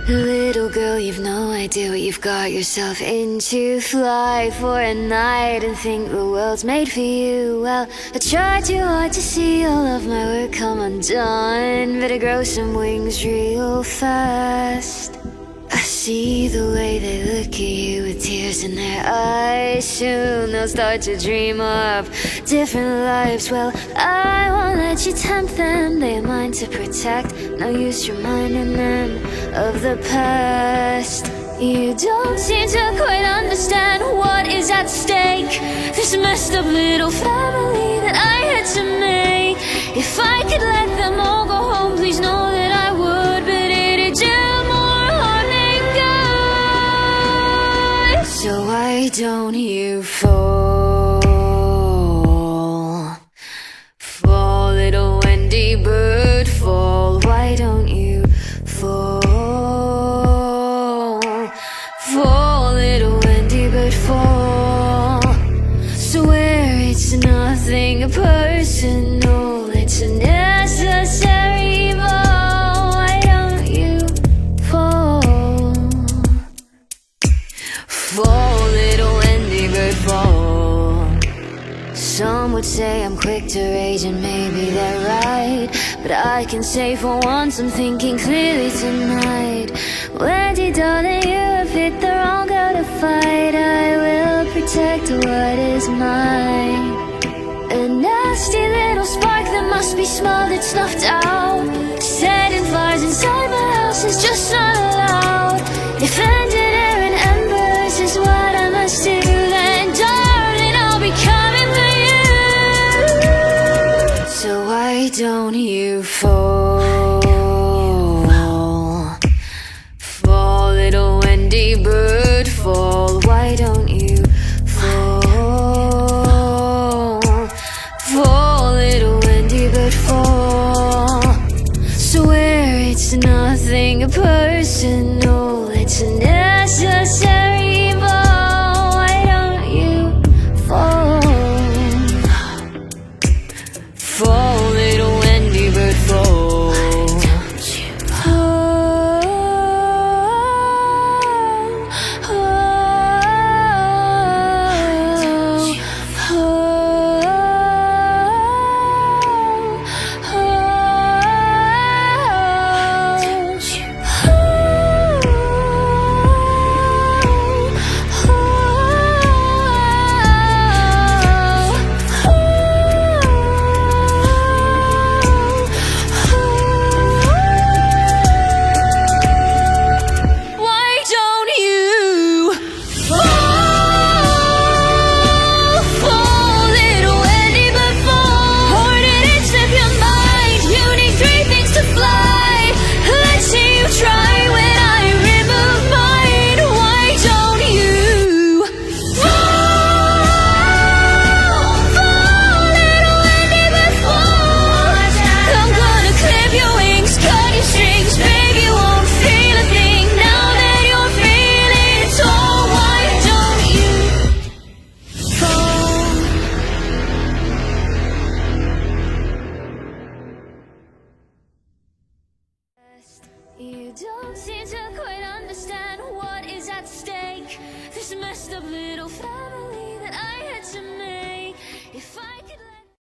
Little girl, you've no idea what you've got yourself into. Fly for a night and think the world's made for you. Well, I try too hard to see all of my work come undone. Better grow some wings real fast. I see the way they look at you with tears in their eyes. Soon they'll start to dream up different lives. Well, I won't let you tempt them. They have mine to protect. No use reminding them of the past. You don't seem to quite understand what is at stake. This messed up little family that I had to make. If I could let them all go home, please know that I would. But it'd do more harm than good. So why don't you fall? Fall, little Wendy bird, fall. Why don't you fall? Fall, little Wendy bird, fall. Swear it's nothing personal, it's a necessary evil. Why don't you fall? Fall, little Wendy bird, fall. Some would say I'm quick to rage, and maybe they're right, but I can say for once I'm thinking clearly tonight. Wendy, darling, you have hit the wrong girl to fight. I will protect what is mine. A nasty little spark that must be smothered, snuffed out. Setting fires inside my house is just not allowed. Defending air and embers is what I must do. Then, darling, I'll be coming for you. So why don't you fall? Fall, little Wendy bird, fall. Why don't you fall? Fall, little Wendy bird, fall. Swear it's nothing personal, it's a necessary evil. Why don't you fall? Fall, little Wendy bird, fall. You don't seem to quite understand what is at stake. This messed up little family that I had